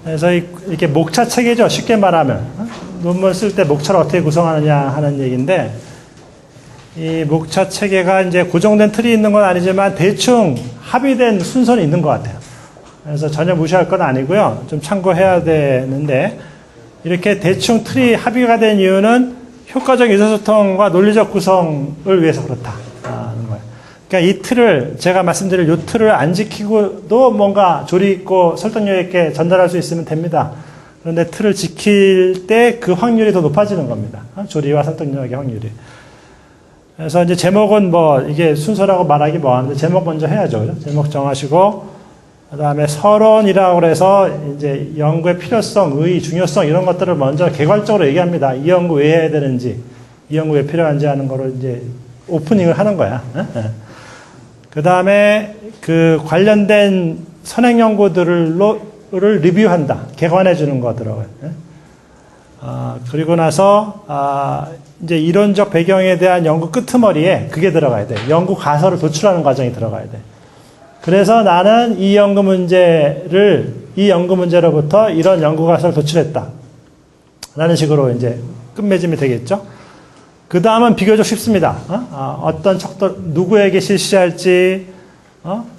그래서 이렇게 목차 체계죠. 쉽게 말하면. 논문 쓸 때 목차를 어떻게 구성하느냐 하는 얘기인데, 이 목차 체계가 이제 고정된 틀이 있는 건 아니지만 대충 합의된 순서는 있는 것 같아요. 그래서 전혀 무시할 건 아니고요. 좀 참고해야 되는데, 이렇게 대충 틀이 합의가 된 이유는 효과적 의사소통과 논리적 구성을 위해서 그렇다 하는 거예요. 그러니까 이 틀을, 제가 말씀드릴 이 틀을 안 지키고도 뭔가 조리 있고 설득력 있게 전달할 수 있으면 됩니다. 그런데 틀을 지킬 때 그 확률이 더 높아지는 겁니다. 조리와 설득력의 확률이. 그래서 이제 제목은 뭐 이게 순서라고 말하기 뭐하는데 제목 먼저 해야죠. 그죠? 제목 정하시고, 그 다음에 서론이라고 해서 이제 연구의 필요성, 의의, 중요성 이런 것들을 먼저 개괄적으로 얘기합니다. 이 연구 왜 해야 되는지, 이 연구 왜 필요한지 하는 거를 이제 오프닝을 하는 거야. 그 다음에 그 관련된 선행 연구들을 리뷰한다. 개관해 주는 거 들어가요. 그리고 나서, 이제 이론적 배경에 대한 연구 끄트머리에 그게 들어가야 돼. 연구 가설을 도출하는 과정이 들어가야 돼. 그래서 나는 이 연구 문제로부터 이런 연구 가설을 도출했다. 라는 식으로 이제 끝맺음이 되겠죠. 그 다음은 비교적 쉽습니다. 어떤 척도, 누구에게 실시할지,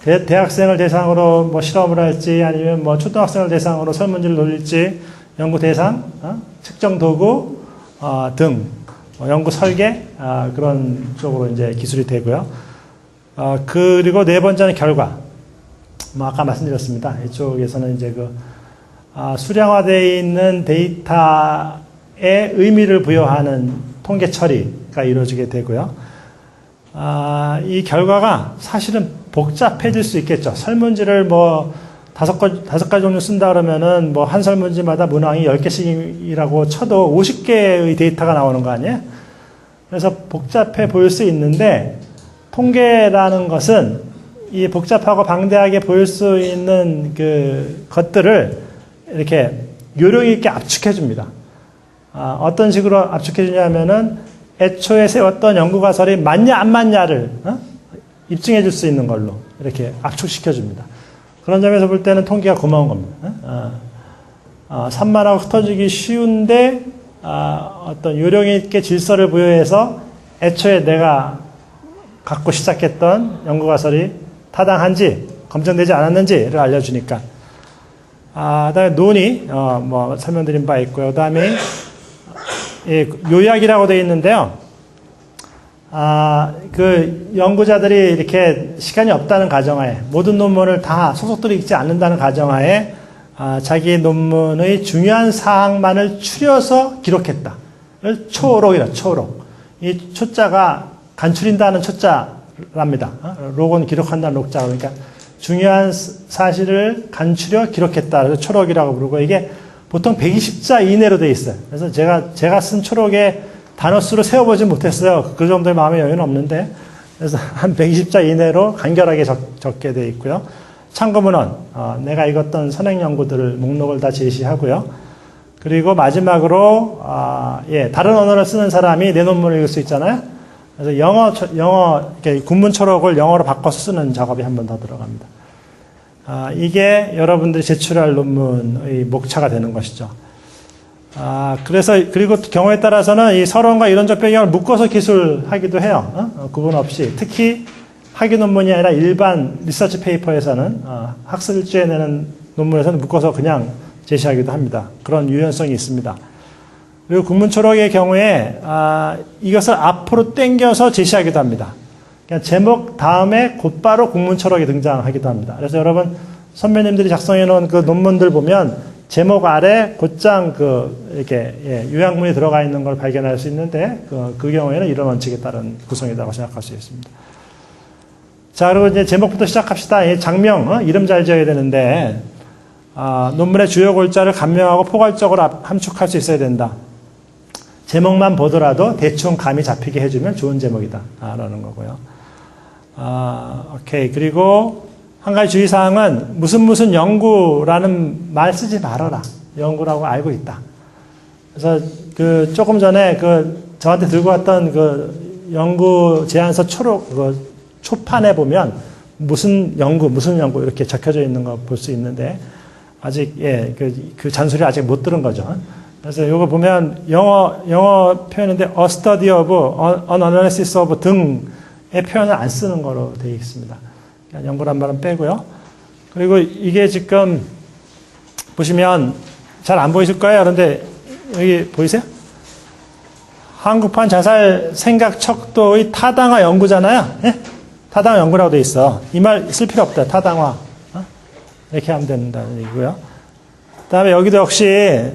대학생을 대상으로 뭐 실험을 할지, 아니면 뭐 초등학생을 대상으로 설문지를 돌릴지, 연구 대상, 측정 도구, 등, 연구 설계, 그런 쪽으로 이제 기술이 되고요. 그리고 네 번째는 결과. 뭐 아까 말씀드렸습니다. 이쪽에서는 이제 수량화되어 있는 데이터에 의미를 부여하는 통계 처리가 이루어지게 되고요. 이 결과가 사실은 복잡해질 수 있겠죠. 설문지를 뭐 다섯 가지 종류 쓴다 그러면은 뭐 한 설문지마다 문항이 10개씩이라고 쳐도 50개의 데이터가 나오는 거 아니에요? 그래서 복잡해 보일 수 있는데, 통계라는 것은 이 복잡하고 방대하게 보일 수 있는 그 것들을 이렇게 요령 있게 압축해 줍니다. 어떤 식으로 압축해 주냐면은 애초에 세웠던 연구가설이 맞냐 안 맞냐를 입증해 줄 수 있는 걸로 이렇게 압축시켜 줍니다. 그런 점에서 볼 때는 통계가 고마운 겁니다. 산만하고 흩어지기 쉬운데 어떤 요령 있게 질서를 부여해서 애초에 내가 갖고 시작했던 연구가설이 타당한지 검증되지 않았는지를 알려주니까. 그다음에 논의 뭐 설명드린 바 있고요. 그다음에 요약이라고 되어 있는데요. 그 연구자들이 이렇게 시간이 없다는 가정하에, 모든 논문을 다 속속들이 읽지 않는다는 가정하에 자기 논문의 중요한 사항만을 추려서 기록했다. 초록이라 초록. 이 초자가 간추린다는 초자랍니다. 록은 기록한다는 록자. 그러니까 중요한 사실을 간추려 기록했다. 그래서 초록이라고 부르고, 이게 보통 120자 이내로 되어 있어요. 그래서 제가 쓴 초록에 단어 수로 세워보지 못했어요. 그 정도의 마음의 여유는 없는데, 그래서 한 120자 이내로 간결하게 적게 되어 있고요. 참고문헌, 내가 읽었던 선행 연구들을 목록을 다 제시하고요. 그리고 마지막으로 다른 언어를 쓰는 사람이 내 논문을 읽을 수 있잖아요. 그래서 영어 이렇게 군문 초록을 영어로 바꿔서 쓰는 작업이 한 번 더 들어갑니다. 이게 여러분들이 제출할 논문의 목차가 되는 것이죠. 그리고 경우에 따라서는 이 서론과 이론적 배경을 묶어서 기술하기도 해요. 구분 없이. 특히 학위 논문이 아니라 일반 리서치 페이퍼에서는, 학술 일주에 내는 논문에서는 묶어서 그냥 제시하기도 합니다. 그런 유연성이 있습니다. 그리고 국문 초록의 경우에, 이것을 앞으로 당겨서 제시하기도 합니다. 그냥 제목 다음에 곧바로 국문 초록이 등장하기도 합니다. 그래서 여러분, 선배님들이 작성해 놓은 그 논문들 보면 제목 아래 곧장 이렇게, 요약문이 들어가 있는 걸 발견할 수 있는데, 그 경우에는 이런 원칙에 따른 구성이라고 생각할 수 있습니다. 자, 그리고 이제 제목부터 시작합시다. 장명, 이름 잘 지어야 되는데, 논문의 주요 골자를 간명하고 포괄적으로 함축할 수 있어야 된다. 제목만 보더라도 대충 감이 잡히게 해주면 좋은 제목이다. 라는 거고요. 오케이. 그리고 한 가지 주의사항은 무슨 연구라는 말 쓰지 말아라. 연구라고 알고 있다. 그래서 조금 전에 저한테 들고 왔던 연구 제안서 초판에 보면 무슨 연구 이렇게 적혀져 있는 거 볼 수 있는데, 아직, 예, 그 잔소리 아직 못 들은 거죠. 그래서 이거 보면 영어 표현인데, a study of, an analysis of 등의 표현을 안 쓰는 거로 되어 있습니다. 그러니까 연구란 말은 빼고요. 그리고 이게 지금 보시면 잘 안 보이실 거예요. 그런데 여기 보이세요? 한국판 자살 생각 척도의 타당화 연구잖아요. 예? 타당화 연구라고 되어 있어. 이 말 쓸 필요 없다. 타당화. 이렇게 하면 된다는 얘기고요. 그 다음에 여기도 역시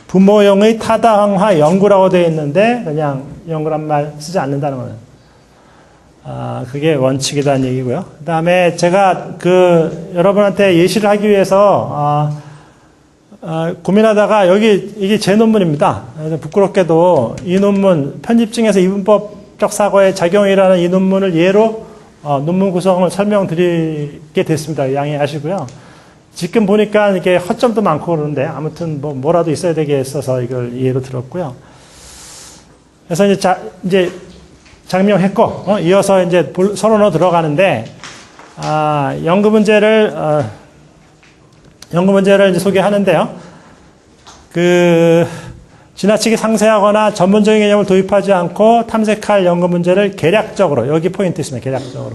부모용의 타당화 연구라고 되어 있는데 그냥 연구란 말 쓰지 않는다는 거는 그게 원칙이라는 얘기고요. 그 다음에 제가 여러분한테 예시를 하기 위해서 고민하다가 이게 제 논문입니다. 그래서 부끄럽게도 이 논문 편집증에서 이분법적 사고의 작용이라는 이 논문을 예로 논문 구성을 설명드리게 됐습니다. 양해하시고요. 지금 보니까 이게 허점도 많고 그러는데 아무튼 뭐라도 있어야 되겠어서 이걸 예로 들었고요. 그래서 이제 장명했고 이어서 이제 서론으로 들어가는데 연구 문제를 이제 소개하는데요. 지나치게 상세하거나 전문적인 개념을 도입하지 않고 탐색할 연구 문제를 계략적으로, 여기 포인트 있습니다. 계략적으로.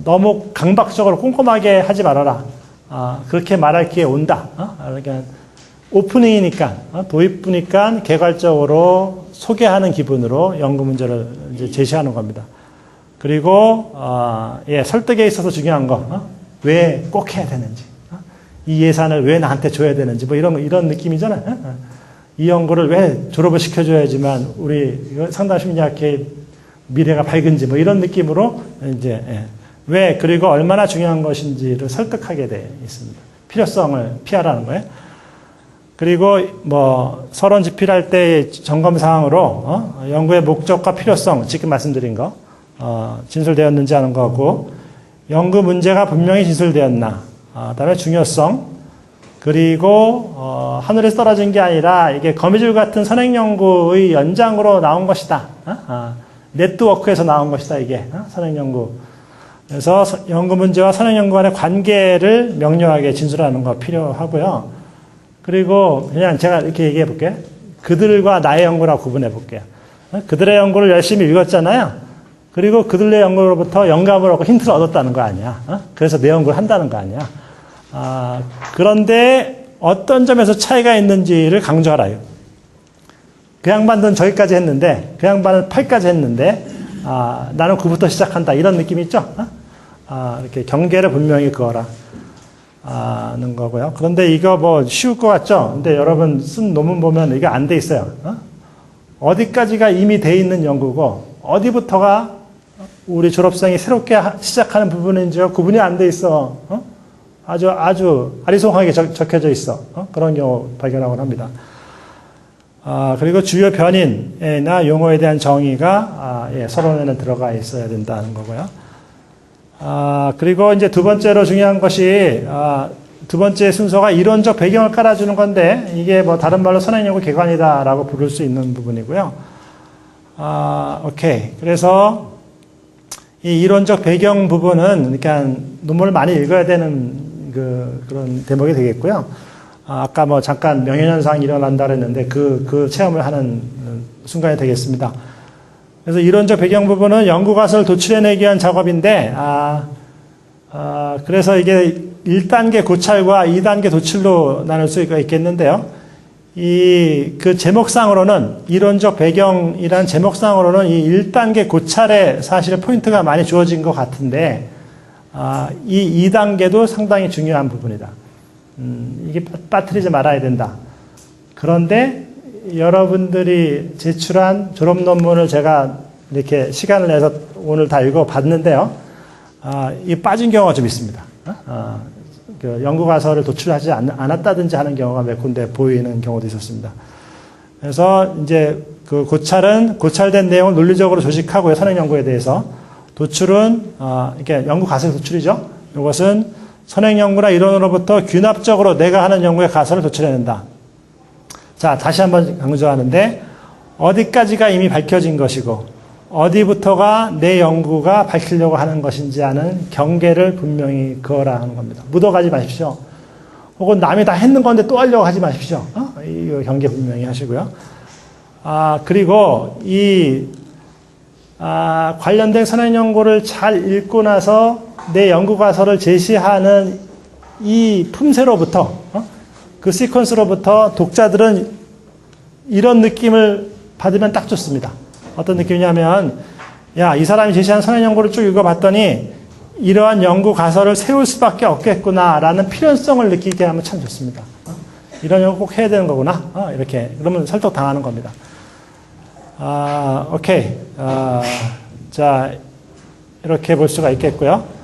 너무 강박적으로 꼼꼼하게 하지 말아라. 그렇게 말할 기회 온다. 그러니까 오프닝이니까, 도입부니까 개괄적으로 소개하는 기분으로 연구 문제를 이제 제시하는 겁니다. 그리고, 설득에 있어서 중요한 거, 왜 꼭 해야 되는지, 이 예산을 왜 나한테 줘야 되는지, 이런 느낌이잖아요. 이 연구를 왜 졸업을 시켜줘야지만 우리 상담심리학회의 미래가 밝은지, 이런 느낌으로 이제, 왜, 그리고 얼마나 중요한 것인지를 설득하게 되어 있습니다. 필요성을 피하라는 거예요. 그리고 서론 집필할 때의 점검 사항으로 연구의 목적과 필요성, 지금 말씀드린 거 진술되었는지 하는 거고, 연구 문제가 분명히 진술되었나, 그다음에 중요성, 그리고 하늘에서 떨어진 게 아니라 이게 거미줄 같은 선행 연구의 연장으로 나온 것이다. 네트워크에서 나온 것이다. 이게 선행 연구. 그래서 연구 문제와 선행 연구 간의 관계를 명료하게 진술하는 거 필요하고요. 그리고 그냥 제가 이렇게 얘기해 볼게요. 그들과 나의 연구라고 구분해 볼게요. 그들의 연구를 열심히 읽었잖아요. 그리고 그들의 연구로부터 영감을 얻고 힌트를 얻었다는 거 아니야. 그래서 내 연구를 한다는 거 아니야. 그런데 어떤 점에서 차이가 있는지를 강조하라요. 그 양반은 저기까지 했는데, 그 양반은 8까지 했는데, 나는 9부터 시작한다. 이런 느낌이 있죠? 이렇게 경계를 분명히 그어라. 는 거고요. 그런데 이거 쉬울 것 같죠? 근데 여러분 쓴 논문 보면 이게 안 돼 있어요. 어디까지가 이미 돼 있는 연구고, 어디부터가 우리 졸업생이 새롭게 시작하는 부분인지가 구분이 안 돼 있어. 아주 아리송하게 적혀져 있어. 그런 경우 발견하곤 합니다. 그리고 주요 변인이나 용어에 대한 정의가 서론에는 들어가 있어야 된다는 거고요. 그리고 이제 두 번째로 중요한 것이 두 번째 순서가 이론적 배경을 깔아주는 건데, 이게 다른 말로 선행연구 개관이다라고 부를 수 있는 부분이고요. 오케이. 그래서 이 이론적 배경 부분은 그러니까 논문을 많이 읽어야 되는 그런 대목이 되겠고요. 아까 잠깐 명예현상이 일어난다 그랬는데 그 체험을 하는 순간이 되겠습니다. 그래서 이론적 배경 부분은 연구 가설을 도출해내기 위한 작업인데, 그래서 이게 1단계 고찰과 2단계 도출로 나눌 수가 있겠는데요. 그 제목상으로는, 이론적 배경이란 제목상으로는 이 1단계 고찰에 사실 포인트가 많이 주어진 것 같은데, 이 2단계도 상당히 중요한 부분이다. 이게 빠뜨리지 말아야 된다. 그런데 여러분들이 제출한 졸업 논문을 제가 이렇게 시간을 내서 오늘 다 읽어봤는데요. 이 빠진 경우가 좀 있습니다. 연구 가설을 도출하지 않았다든지 하는 경우가 몇 군데 보이는 경우도 있었습니다. 그래서 이제 그 고찰된 내용을 논리적으로 조직하고요. 선행 연구에 대해서. 도출은, 이렇게 연구 가설 도출이죠. 이것은 선행 연구나 이론으로부터 균합적으로 내가 하는 연구의 가설을 도출해낸다. 자, 다시 한번 강조하는데, 어디까지가 이미 밝혀진 것이고, 어디부터가 내 연구가 밝히려고 하는 것인지 하는 경계를 분명히 그어라 하는 겁니다. 묻어가지 마십시오. 혹은 남이 다 했는 건데 또 하려고 하지 마십시오. 이 경계 분명히 하시고요. 그리고 관련된 선행 연구를 잘 읽고 나서 내 연구 가설을 제시하는 이 품새로부터, 그 시퀀스로부터 독자들은 이런 느낌을 받으면 딱 좋습니다. 어떤 느낌이냐면, 야, 이 사람이 제시한 선행 연구를 쭉 읽어봤더니 이러한 연구 가설을 세울 수밖에 없겠구나라는 필연성을 느끼게 하면 참 좋습니다. 이런 연구 꼭 해야 되는 거구나. 이렇게. 그러면 설득 당하는 겁니다. 오케이. 자, 이렇게 볼 수가 있겠고요.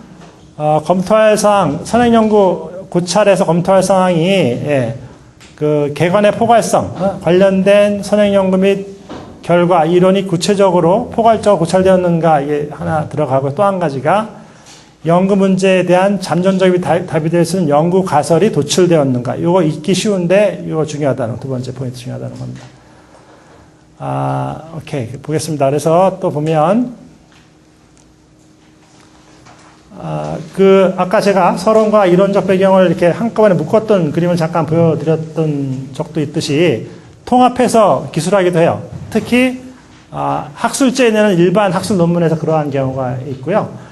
검토할 사항, 선행연구 고찰에서 검토할 사항이, 그, 개관의 포괄성, 관련된 선행연구 및 결과, 이론이 구체적으로 포괄적으로 고찰되었는가, 이게 하나 들어가고 또 한 가지가 연구 문제에 대한 잠정적인 답이 될 수 있는 연구 가설이 도출되었는가. 이거 읽기 쉬운데, 이거 중요하다는, 두 번째 포인트 중요하다는 겁니다. 오케이. 보겠습니다. 그래서 또 보면, 아까 제가 서론과 이론적 배경을 이렇게 한꺼번에 묶었던 그림을 잠깐 보여드렸던 적도 있듯이 통합해서 기술하기도 해요. 특히, 학술제에 내는 일반 학술 논문에서 그러한 경우가 있고요.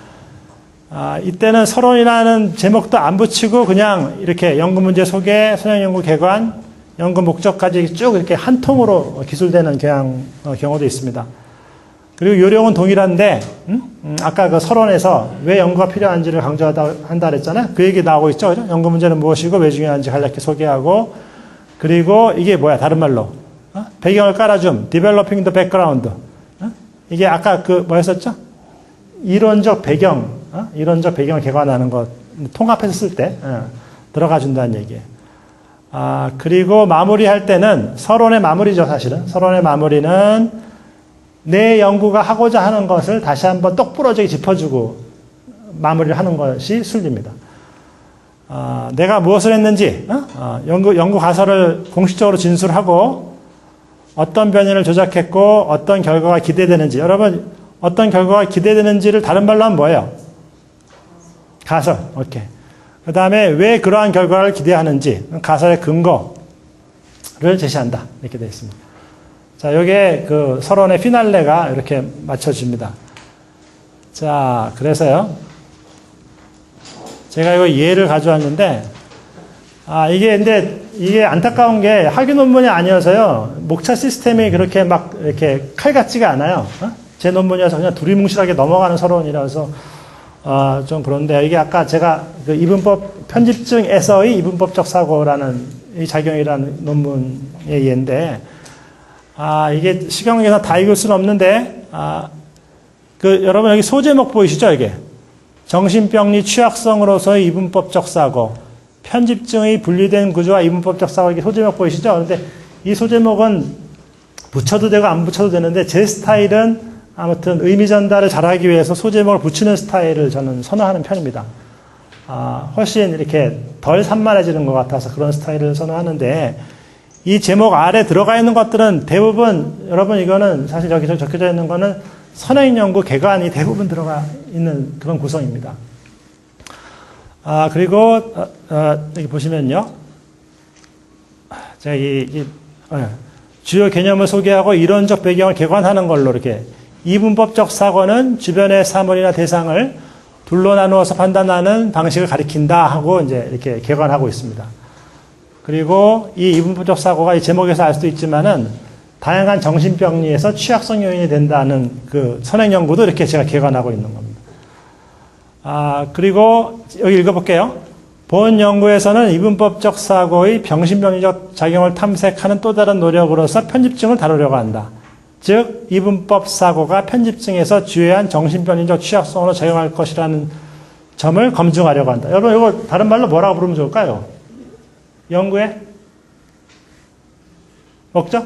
이때는 서론이라는 제목도 안 붙이고 그냥 이렇게 연구 문제 소개, 선행연구 개관, 연구 목적까지 쭉 이렇게 한 통으로 기술되는 경우도 있습니다. 그리고 요령은 동일한데, 아까 그 서론에서 왜 연구가 필요한지를 한다 그랬잖아요. 그 얘기 나오고 있죠. 그죠? 연구 문제는 무엇이고 왜 중요한지 간략히 소개하고, 그리고 이게 뭐야, 다른 말로. 배경을 깔아줌, developing the background. 이게 아까 그 뭐였었죠? 이론적 배경을 개관하는 것, 통합해서 쓸 때, 들어가 준다는 얘기예요. 그리고 마무리할 때는, 서론의 마무리죠, 사실은. 서론의 마무리는 내 연구가 하고자 하는 것을 다시 한번 똑부러지게 짚어주고 마무리를 하는 것이 순리입니다. 내가 무엇을 했는지, 연구 가설을 공식적으로 진술하고, 어떤 변인을 조작했고, 어떤 결과가 기대되는지, 여러분, 어떤 결과가 기대되는지를 다른 말로 하면 뭐예요? 가설. 오케이. 그 다음에 왜 그러한 결과를 기대하는지 가설의 근거를 제시한다. 이렇게 되어 있습니다. 자, 요게 그 서론의 피날레가 이렇게 맞춰집니다. 자, 그래서요. 제가 이거 예를 가져왔는데, 이게 안타까운 게 학위 논문이 아니어서요. 목차 시스템이 그렇게 막 이렇게 칼 같지가 않아요. 제 논문이어서 그냥 두리뭉실하게 넘어가는 서론이라서 좀 그런데 이게 아까 제가 그 이분법 편집증에서의 이분법적 사고라는 이 작용이라는 논문의 예인데 이게 시경에서 다 읽을 수는 없는데 여러분 여기 소제목 보이시죠? 이게 정신병리 취약성으로서의 이분법적 사고, 편집증의 분리된 구조와 이분법적 사고, 이게 소제목 보이시죠? 그런데 이 소제목은 붙여도 되고 안 붙여도 되는데 제 스타일은 아무튼 의미 전달을 잘하기 위해서 소제목을 붙이는 스타일을 저는 선호하는 편입니다. 훨씬 이렇게 덜 산만해지는 것 같아서 그런 스타일을 선호하는데, 이 제목 아래 들어가 있는 것들은 대부분, 여러분 이거는 사실 여기 적혀져 있는 거는 선행연구 개관이 대부분 들어가 있는 그런 구성입니다. 그리고 여기 보시면요. 제가 주요 개념을 소개하고 이론적 배경을 개관하는 걸로 이렇게 이분법적 사고는 주변의 사물이나 대상을 둘로 나누어서 판단하는 방식을 가리킨다 하고 이제 이렇게 개관하고 있습니다. 그리고 이 이분법적 사고가 이 제목에서 알 수도 있지만은 다양한 정신병리에서 취약성 요인이 된다는 그 선행 연구도 이렇게 제가 개관하고 있는 겁니다. 그리고 여기 읽어볼게요. 본 연구에서는 이분법적 사고의 병신병리적 작용을 탐색하는 또 다른 노력으로서 편집증을 다루려고 한다. 즉 이분법 사고가 편집증에서 주요한 정신병리적 취약성으로 작용할 것이라는 점을 검증하려고 한다. 여러분 이거 다른 말로 뭐라고 부르면 좋을까요? 연구의 목적?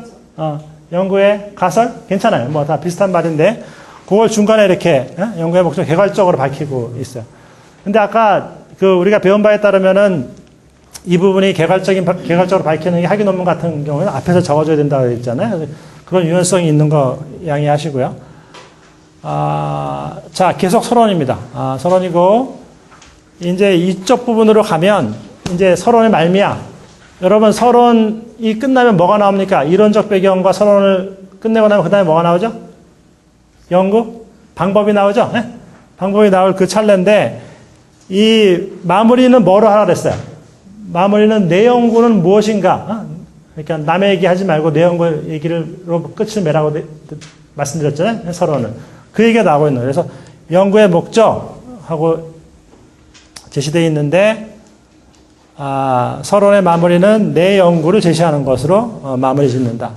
연구의 가설? 괜찮아요. 뭐 다 비슷한 말인데 그걸 중간에 이렇게 연구의 목적 개괄적으로 밝히고 있어요. 근데 아까 우리가 배운 바에 따르면은 이 부분이 개괄적으로 밝히는 게 학위 논문 같은 경우는 앞에서 적어줘야 된다고 했잖아요. 그런 유연성이 있는 거 양해하시고요. 자, 계속 서론입니다. 서론이고, 이제 이쪽 부분으로 가면, 이제 서론의 말미야. 여러분, 서론이 끝나면 뭐가 나옵니까? 이론적 배경과 서론을 끝내고 나면 그 다음에 뭐가 나오죠? 연구? 방법이 나오죠? 네? 방법이 나올 그 찰나인데, 이 마무리는 뭐로 하라 그랬어요? 마무리는 내 연구는 무엇인가? 그러니까 남의 얘기 하지 말고 내 연구 얘기로 끝을 매라고 말씀드렸잖아요? 서론은. 그 얘기가 나오고 있는 거예요. 그래서 연구의 목적하고 제시되어 있는데, 서론의 마무리는 내 연구를 제시하는 것으로 마무리 짓는다.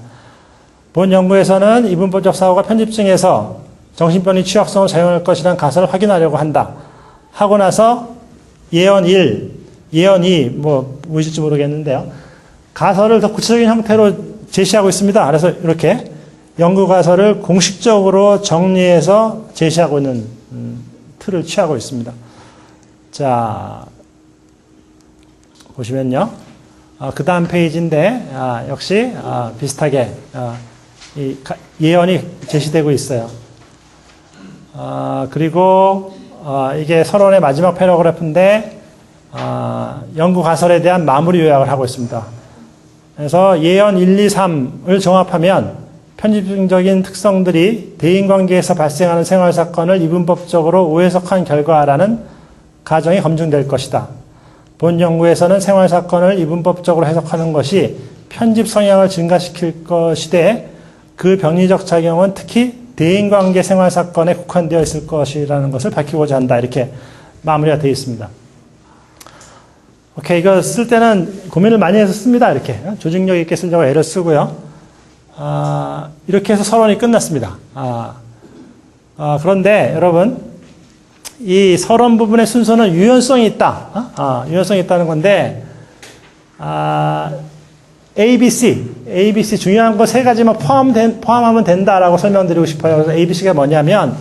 본 연구에서는 이분법적 사고가 편집증에서 정신병리 취약성을 작용할 것이라는 가설을 확인하려고 한다. 하고 나서 예언 1, 예언 2, 무엇일지 모르겠는데요. 가설을 더 구체적인 형태로 제시하고 있습니다. 그래서 이렇게 연구 가설을 공식적으로 정리해서 제시하고 있는 틀을 취하고 있습니다. 자, 보시면요. 그 다음 페이지인데, 역시, 비슷하게, 이 예언이 제시되고 있어요. 그리고, 이게 서론의 마지막 패러그래프인데, 연구 가설에 대한 마무리 요약을 하고 있습니다. 그래서 예언 1, 2, 3을 종합하면 편집적인 특성들이 대인관계에서 발생하는 생활사건을 이분법적으로 우해석한 결과라는 가정이 검증될 것이다. 본 연구에서는 생활사건을 이분법적으로 해석하는 것이 편집 성향을 증가시킬 것이되 그 병리적 작용은 특히 대인관계 생활사건에 국한되어 있을 것이라는 것을 밝히고자 한다. 이렇게 마무리가 되어 있습니다. 오케이, 이거 쓸 때는 고민을 많이 해서 씁니다. 이렇게. 조직력 있게 쓰려고 애를 쓰고요. 이렇게 해서 서론이 끝났습니다. 그런데 여러분, 이 서론 부분의 순서는 유연성이 있다. 유연성이 있다는 건데, ABC 중요한 거 세 가지만 포함하면 된다라고 설명드리고 싶어요. 그래서 ABC가 뭐냐면,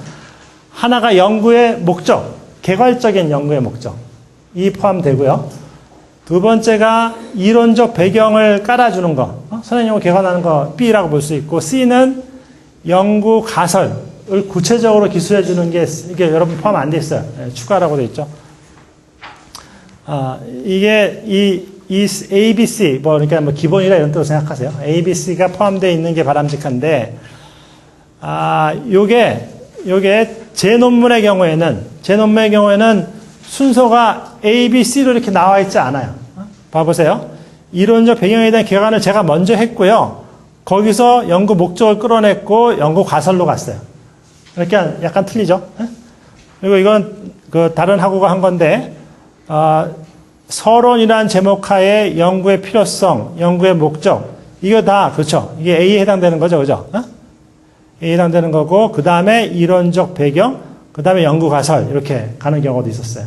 하나가 연구의 목적, 개괄적인 연구의 목적이 포함되고요. 두 번째가 이론적 배경을 깔아주는 거, 선행연구 개관하는 거 B라고 볼 수 있고, C는 연구 가설을 구체적으로 기술해주는 게, 이게 여러분 포함 안 돼 있어요. 네, 추가라고 돼 있죠. 이게 이 ABC, 그러니까 기본이라 이런 뜻으로 생각하세요. ABC가 포함되어 있는 게 바람직한데, 요게 제 논문의 경우에는 순서가 A, B, C로 이렇게 나와 있지 않아요. 봐보세요. 이론적 배경에 대한 개관을 제가 먼저 했고요. 거기서 연구 목적을 끌어냈고 연구 가설로 갔어요. 그러니까 약간 틀리죠? 그리고 이건 다른 학우가 한 건데, 서론이란 제목하에 연구의 필요성, 연구의 목적, 이거 다, 그렇죠. 이게 A에 해당되는 거죠. 그죠? A에 해당되는 거고, 그 다음에 이론적 배경, 그 다음에 연구 가설, 이렇게 가는 경우도 있었어요.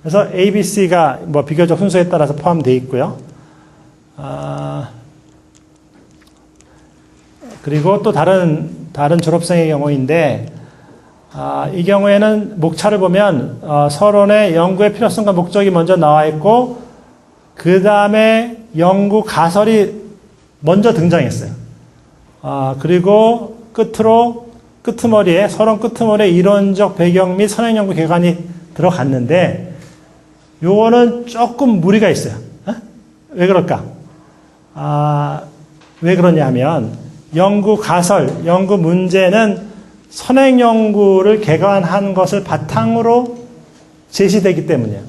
그래서 A, B, C가 비교적 순서에 따라서 포함되어 있고요. 그리고 또 다른 졸업생의 경우인데, 이 경우에는 목차를 보면, 서론의 연구의 필요성과 목적이 먼저 나와 있고, 그 다음에 연구 가설이 먼저 등장했어요. 그리고 서론 끄트머리에 이론적 배경 및 선행연구 개관이 들어갔는데, 요거는 조금 무리가 있어요. 왜 그럴까? 왜 그러냐면, 연구 가설, 연구 문제는 선행연구를 개관한 것을 바탕으로 제시되기 때문이에요.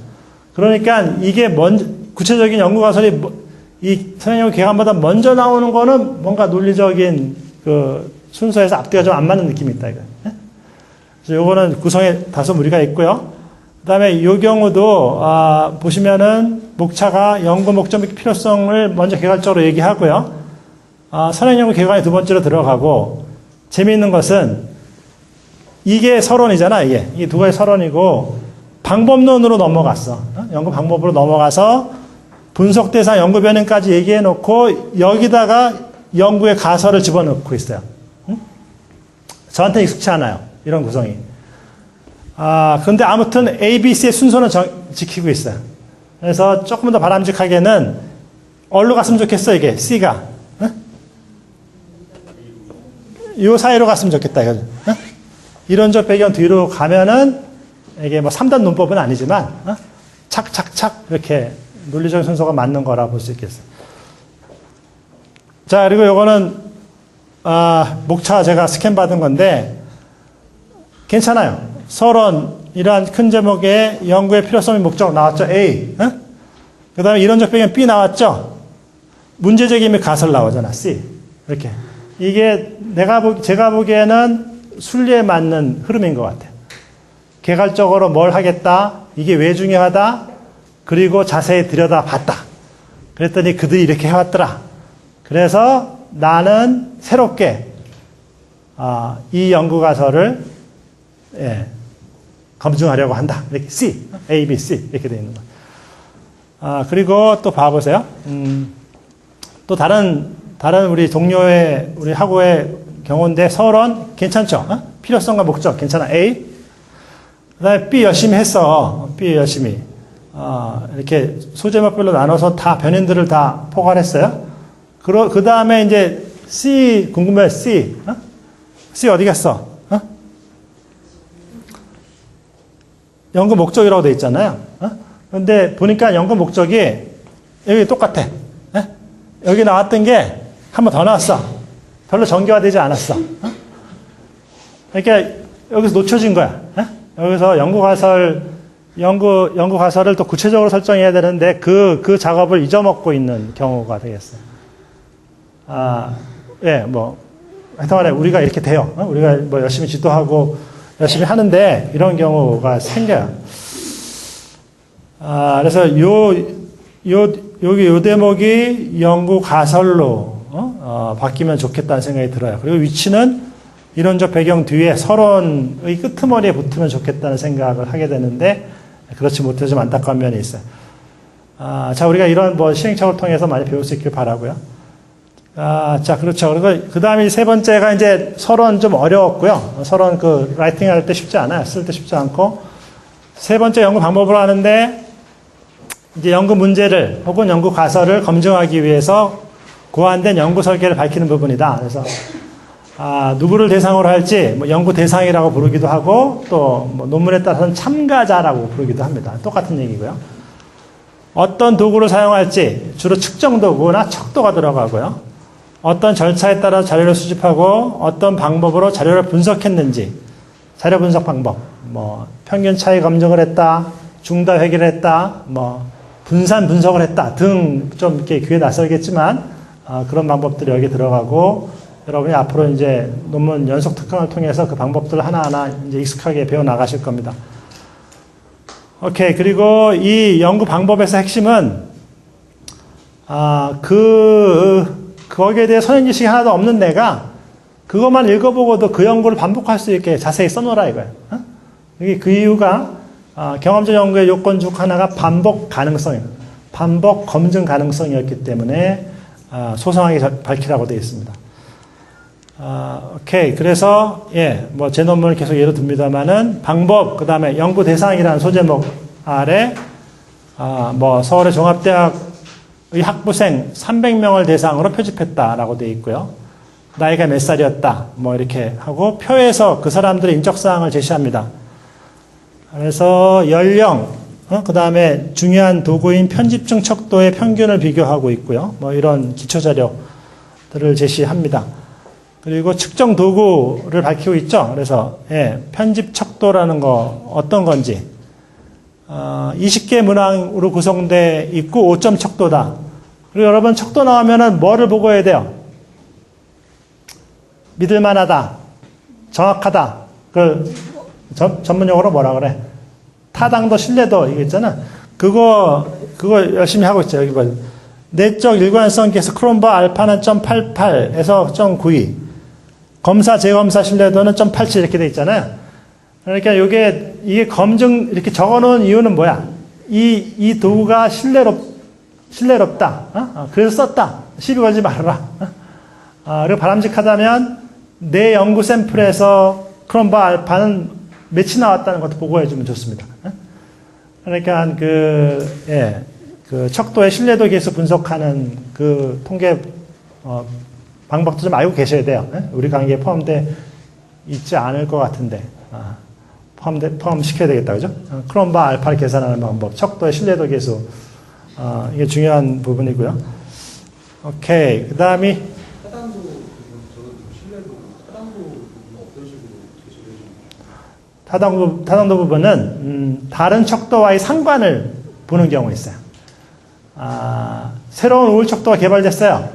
그러니까 이게 구체적인 연구 가설이 이 선행연구 개관보다 먼저 나오는 거는 뭔가 논리적인 순서에서 앞뒤가 좀 안 맞는 느낌이 있다, 이거. 그래서 요거는 구성에 다소 무리가 있고요. 그 다음에 이 경우도, 보시면은, 목차가 연구 목적 및 필요성을 먼저 개괄적으로 얘기하고요. 선행연구 개관이 두 번째로 들어가고, 재미있는 것은, 이게 서론이잖아, 이게. 이 두 가지 서론이고, 방법론으로 넘어갔어. 연구 방법으로 넘어가서, 분석 대상 연구 변형까지 얘기해 놓고, 여기다가 연구의 가설을 집어넣고 있어요. 저한테 익숙치 않아요. 이런 구성이. 근데 아무튼 ABC의 순서는 지키고 있어요. 그래서 조금 더 바람직하게는 어디로 갔으면 좋겠어, 이게, C가. 요 사이로 갔으면 좋겠다, 이거죠. 이론적 배경 뒤로 가면은, 이게 3단 논법은 아니지만, 착착착, 이렇게 논리적인 순서가 맞는 거라 볼 수 있겠어요. 자, 그리고 요거는, 목차 제가 스캔 받은 건데, 괜찮아요. 서론이란 큰 제목의 연구의 필요성이 목적 나왔죠. A. 그 다음에 이론적 배경 B 나왔죠. 문제적 의미 가설 나오잖아. C. 이렇게. 이게 제가 보기에는 순리에 맞는 흐름인 것 같아요. 개괄적으로 뭘 하겠다. 이게 왜 중요하다. 그리고 자세히 들여다봤다. 그랬더니 그들이 이렇게 해왔더라. 그래서 나는 새롭게 이 연구가설을 검증하려고 한다. 이렇게 C, A, B, C 이렇게 되어 있는 거예요. 그리고 또 봐보세요. 또 다른 우리 동료의 우리 학우의 경우인데 서론 괜찮죠? 필요성과 목적 괜찮아. A. 그다음에 B 열심히 했어. B 열심히. 이렇게 소제목별로 나눠서 다 변인들을 다 포괄했어요. 그 다음에 이제 C 궁금해. C. C 어디 갔어? 연구 목적이라고 돼 있잖아요. 근데 보니까 연구 목적이 여기 똑같아. 여기 나왔던 게 한 번 더 나왔어. 별로 정교화되지 않았어. 그러니까 여기서 놓쳐진 거야. 여기서 연구 가설을 또 구체적으로 설정해야 되는데 그 작업을 잊어먹고 있는 경우가 되겠어요. 하여튼간에 우리가 이렇게 돼요. 우리가 뭐 열심히 지도하고 열심히 하는데 이런 경우가 생겨요. 그래서 여기 요 대목이 연구 가설로 바뀌면 좋겠다는 생각이 들어요. 그리고 위치는 이론적 배경 뒤에 서론의 끄트머리에 붙으면 좋겠다는 생각을 하게 되는데 그렇지 못해서 좀 안타까운 면이 있어요. 자, 우리가 이런 시행착오를 통해서 많이 배울 수 있길 바라고요. 자, 그렇죠. 그리고 그 다음에 세 번째가 이제 서론 좀 어려웠고요. 서론 라이팅 할 때 쉽지 않아요. 쓸 때 쉽지 않고. 세 번째 연구 방법으로 하는데 이제 연구 문제를 혹은 연구 가설을 검증하기 위해서 고안된 연구 설계를 밝히는 부분이다. 그래서 누구를 대상으로 할지 연구 대상이라고 부르기도 하고 또 논문에 따라서는 참가자라고 부르기도 합니다. 똑같은 얘기고요. 어떤 도구를 사용할지 주로 측정 도구나 척도가 들어가고요. 어떤 절차에 따라 자료를 수집하고 어떤 방법으로 자료를 분석했는지 자료 분석 방법 평균 차이 검증을 했다, 중다 회계를 했다, 분산 분석을 했다 등 좀 이렇게 귀에 낯설겠지만 그런 방법들이 여기 들어가고 여러분이 앞으로 이제 논문 연속 특강을 통해서 그 방법들을 하나하나 이제 익숙하게 배워 나가실 겁니다. 오케이. 그리고 이 연구 방법에서 핵심은 거기에 대해 선행 지식이 하나도 없는 내가 그것만 읽어보고도 그 연구를 반복할 수 있게 자세히 써놓으라 이거예요. 이게 그 이유가 경험적 연구의 요건 중 하나가 반복 가능성이에요. 반복 검증 가능성이었기 때문에 소상하게 밝히라고 되어 있습니다. 오케이. 그래서, 제 논문을 계속 예로 듭니다만은, 방법, 그 다음에 연구 대상이라는 소제목 아래, 서울의 종합대학의 학부생 300명을 대상으로 표집했다라고 되어 있고요. 나이가 몇 살이었다, 이렇게 하고, 표에서 그 사람들의 인적사항을 제시합니다. 그래서 연령, 그 다음에 중요한 도구인 편집증 척도의 평균을 비교하고 있고요. 이런 기초자료들을 제시합니다. 그리고 측정 도구를 밝히고 있죠. 그래서 편집 척도라는 거 어떤 건지 20개 문항으로 구성되어 있고 5점 척도다. 그리고 여러분 척도 나오면은 뭐를 보고 해야 돼요? 믿을만하다, 정확하다. 전문용어로 뭐라 그래? 타당도, 신뢰도 이거 있잖아. 그거 열심히 하고 있죠. 여기 봐. 내적 일관성 계수 크롬바 알파는 0.88에서 0.92. 검사, 재검사 신뢰도는 0.87 이렇게 돼 있잖아요. 그러니까 이게 검증 이렇게 적어 놓은 이유는 뭐야? 이 도구가 신뢰롭다. 그래서 썼다. 시비 걸지 말아라. 그리고 바람직하다면 내 연구 샘플에서 크롬바 알파는 몇이 나왔다는 것도 보고해 주면 좋습니다. 그러니까 그 척도의 신뢰도 계수 분석하는 그 통계 방법도 좀 알고 계셔야 돼요. 우리 강의에 포함되어 있지 않을 것 같은데 포함시켜야 되겠다, 그죠? 크롬바 알파를 계산하는 방법, 척도의 신뢰도 계수 이게 중요한 부분이고요. 오케이. 그 다음이 하단도 부분, 저는 좀 신뢰도, 하단도 부분은 어떤 식으로 제시를 해주나요? 타당도 부분은 다른 척도와의 상관을 보는 경우가 있어요. 새로운 우울 척도가 개발됐어요.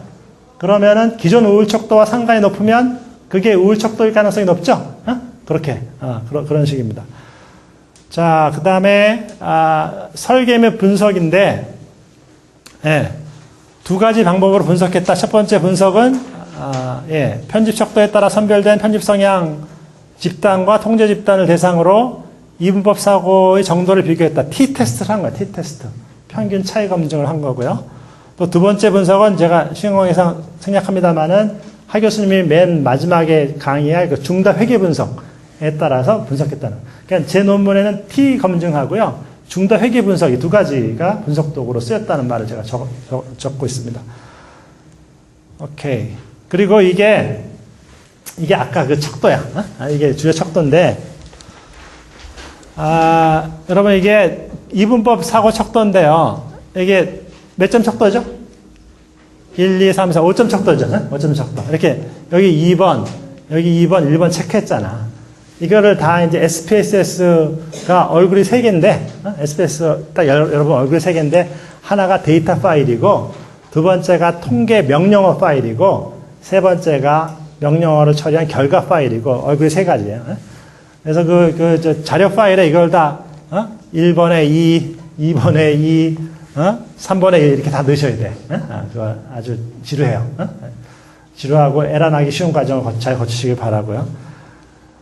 그러면은 기존 우울 척도와 상관이 높으면 그게 우울 척도일 가능성이 높죠? 그렇게 그런 식입니다. 자, 그 다음에 설계의 분석인데, 예, 두 가지 방법으로 분석했다. 첫 번째 분석은 편집 척도에 따라 선별된 편집 성향 집단과 통제 집단을 대상으로 이분법 사고의 정도를 비교했다. T-테스트를 한 거예요. T-테스트. 평균 차이 검증을 한 거고요. 또 두 번째 분석은 제가 시행령에서 생략합니다만은 하 교수님이 맨 마지막에 강의할 그 중다 회계 분석에 따라서 분석했다는. 그러니까 제 논문에는 T 검증하고요. 중다 회계 분석 이 두 가지가 분석 도구로 쓰였다는 말을 제가 적고 있습니다. 오케이. 그리고 이게 아까 그 척도야. 이게 주요 척도인데, 여러분 이게 이분법 사고 척도인데요. 이게 몇 점 척도죠? 1, 2, 3, 4, 5점 척도죠. 5점 척도. 이렇게 여기 2번, 여기 2번, 1번 체크했잖아. 이거를 다 이제 SPSS가 얼굴이 3개인데, SPS 딱 여러분 얼굴이 3개인데, 하나가 데이터 파일이고, 두 번째가 통계 명령어 파일이고, 세 번째가 명령어를 처리한 결과 파일이고, 얼굴이 3가지예요. 그래서 저 자료 파일에 이걸 다, 1번에 2, 2번에 2, 3번에 1 이렇게 다 넣으셔야 돼. 그거 아주 지루해요. 지루하고 에러 나기 쉬운 과정을 잘 거치시길 바라고요.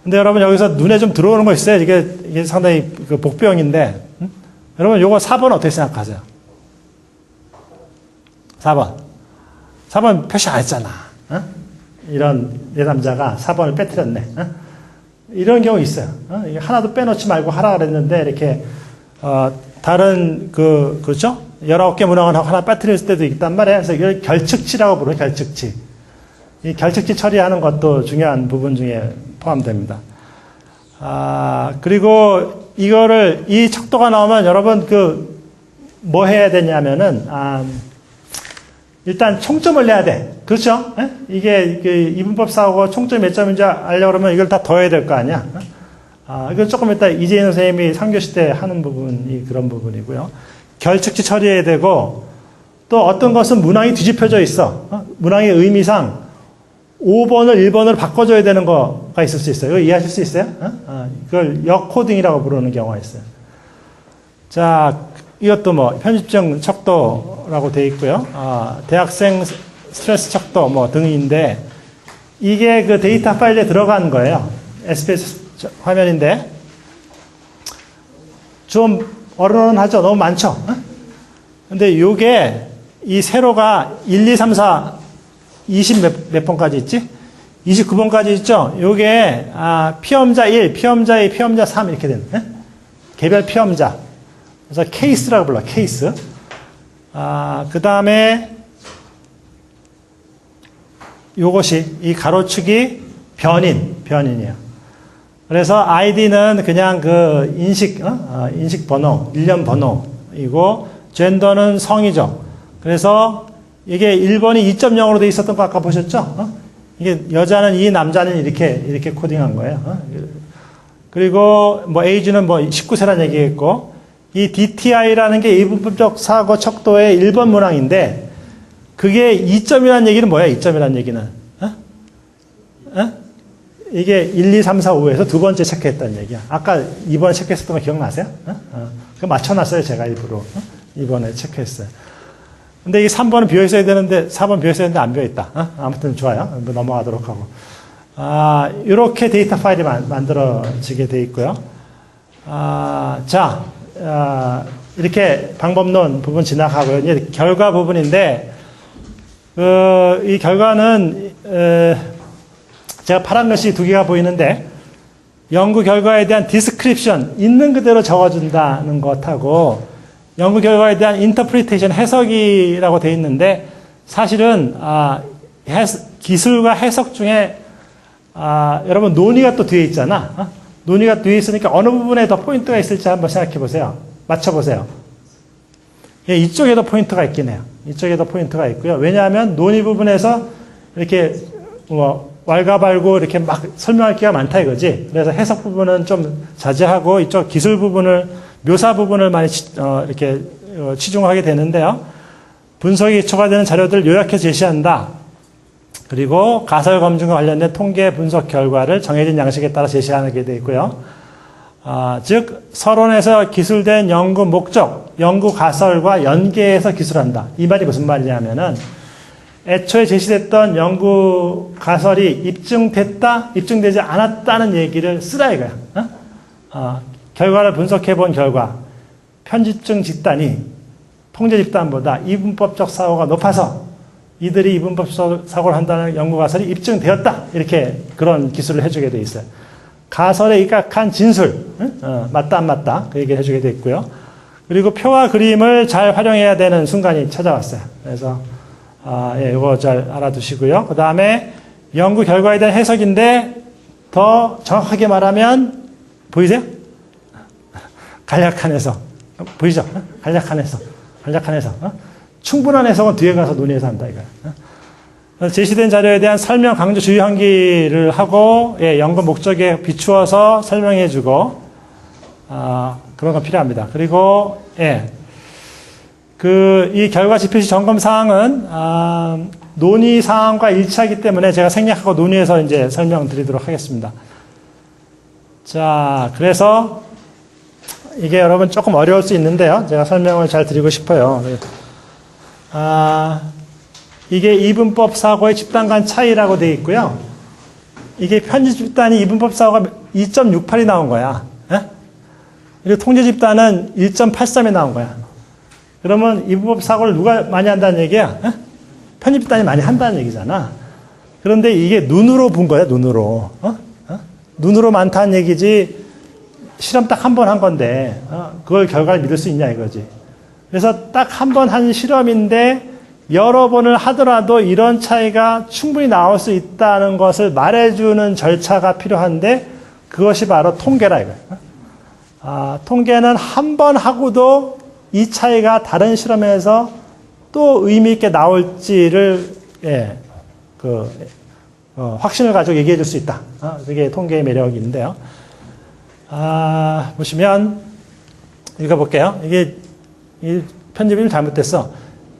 근데 여러분 여기서 눈에 좀 들어오는 거 있어요. 이게 상당히 그 복병인데, 여러분 요거 4번 어떻게 생각하세요? 4번 표시 안 했잖아. 이런 내담자가 4번을 빼뜨렸네. 이런 경우 있어요. 이게 하나도 빼놓지 말고 하라 그랬는데 이렇게 다른 그렇죠? 19개 문항을 하나 빠뜨릴 때도 있단 말이에요. 그래서 이걸 결측치라고 부르는 결측치. 이 결측치 처리하는 것도 중요한 부분 중에 포함됩니다. 그리고 이 척도가 나오면 여러분 뭐 해야 되냐면은, 일단 총점을 내야 돼. 그렇죠? 이게 이분법 사고가 총점이 몇 점인지 알려고 그러면 이걸 다 더해야 될 거 아니야? 이건 조금 이따 이재인 선생님이 3교시 때 하는 부분이 그런 부분이고요. 결측치 처리해야 되고, 또 어떤 것은 문항이 뒤집혀져 있어. 문항의 의미상 5번을 1번으로 바꿔줘야 되는 거가 있을 수 있어요. 이거 이해하실 수 있어요? 그걸 역코딩이라고 부르는 경우가 있어요. 자, 이것도 편집증 척도라고 되어 있고요. 대학생 스트레스 척도 등인데, 이게 그 데이터 파일에 들어간 거예요. SPS 화면인데, 좀 어른하죠? 너무 많죠? 근데 요게, 이 세로가 1, 2, 3, 4, 20 몇 번까지 있지? 29번까지 있죠? 요게, 피험자 1, 피험자 2, 피험자 3 이렇게 되는, 개별 피험자. 그래서 케이스라고 불러, 케이스. 그 다음에, 요것이, 이 가로축이 변인이에요. 그래서 아이디는 그냥 인식 번호, 일련 번호이고, 젠더는 성이죠. 그래서 이게 1번이 2.0으로 돼 있었던 거 아까 보셨죠? 이게 여자는 2, 남자는 이렇게 코딩한 거예요. 그리고 에이지는 19세란 얘기했고, 이 DTI라는 게 이분법적 사고 척도의 1번 문항인데, 그게 2점이라는 얘기는 뭐야? 2점이라는 얘기는. 이게 1, 2, 3, 4, 5에서 두 번째 체크했다는 얘기야. 아까 2번에 체크했었던 거 기억나세요? 그거 맞춰놨어요. 제가 일부러. 2번에 체크했어요. 근데 이게 3번은 비어있어야 되는데, 4번 비어있어야 되는데 안 비어있다. 아무튼 좋아요. 넘어가도록 하고. 이렇게 데이터 파일이 만들어지게 돼 있고요. 이렇게 방법론 부분 지나가고요. 이제 결과 부분인데, 이 결과는, 제가 파란 글씨 2개가 보이는데, 연구 결과에 대한 디스크립션, 있는 그대로 적어준다는 것하고, 연구 결과에 대한 인터프리테이션, 해석이라고 되어 있는데, 사실은, 기술과 해석 중에, 여러분, 논의가 또 뒤에 있잖아. 논의가 뒤에 있으니까 어느 부분에 더 포인트가 있을지 한번 생각해 보세요. 맞춰보세요. 예, 이쪽에도 포인트가 있긴 해요. 이쪽에도 포인트가 있고요. 왜냐하면 논의 부분에서 이렇게 왈가왈부 이렇게 막 설명할 기가 많다 이거지. 그래서 해석 부분은 좀 자제하고 이쪽 기술 부분을 묘사 부분을 많이 이렇게 치중하게 되는데요. 분석에 기초가 되는 자료들을 요약해 제시한다. 그리고 가설 검증과 관련된 통계 분석 결과를 정해진 양식에 따라 제시하게 되어 있고요. 즉 서론에서 기술된 연구 목적, 연구 가설과 연계해서 기술한다. 이 말이 무슨 말이냐면은 애초에 제시됐던 연구 가설이 입증됐다, 입증되지 않았다는 얘기를 쓰라 이거야. 결과를 분석해 본 결과 편집증 집단이 통제 집단보다 이분법적 사고가 높아서 이들이 이분법적 사고를 한다는 연구 가설이 입증되었다. 이렇게 그런 기술을 해주게 돼 있어요. 가설에 입각한 진술, 맞다 안 맞다 그 얘기를 해주게 돼 있고요. 그리고 표와 그림을 잘 활용해야 되는 순간이 찾아왔어요. 그래서 이거 잘 알아두시고요. 그 다음에 연구 결과에 대한 해석인데 더 정확하게 말하면 보이세요? 간략한 해석 보이죠? 간략한 해석, 간략한 해석. 충분한 해석은 뒤에 가서 논의해서 한다 이거야. 제시된 자료에 대한 설명, 강조, 주의 환기를 하고 연구 목적에 비추어서 설명해주고 그런 건 필요합니다. 그리고 이 결과 집필시 점검 사항은 논의 사항과 일치하기 때문에 제가 생략하고 논의해서 이제 설명드리도록 하겠습니다. 자, 그래서 이게 여러분 조금 어려울 수 있는데요. 제가 설명을 잘 드리고 싶어요. 이게 이분법 사고의 집단 간 차이라고 되어 있고요. 이게 편집 집단이 이분법 사고가 2.68이 나온 거야. 그리고 통제 집단은 1.83이 나온 거야. 그러면 이분법 사고를 누가 많이 한다는 얘기야? 편집 집단이 많이 한다는 얘기잖아. 그런데 이게 눈으로 본 거야, 눈으로. 눈으로 많다는 얘기지, 실험 딱 한 번 한 건데, 그걸 결과를 믿을 수 있냐 이거지. 그래서 딱 한 번 한 실험인데, 여러 번을 하더라도 이런 차이가 충분히 나올 수 있다는 것을 말해주는 절차가 필요한데, 그것이 바로 통계라 이거예요. 통계는 한 번 하고도 이 차이가 다른 실험에서 또 의미 있게 나올지를 확신을 가지고 얘기해 줄 수 있다. 그게 통계의 매력인데요. 보시면 읽어볼게요. 이게 이 편집이 잘못됐어.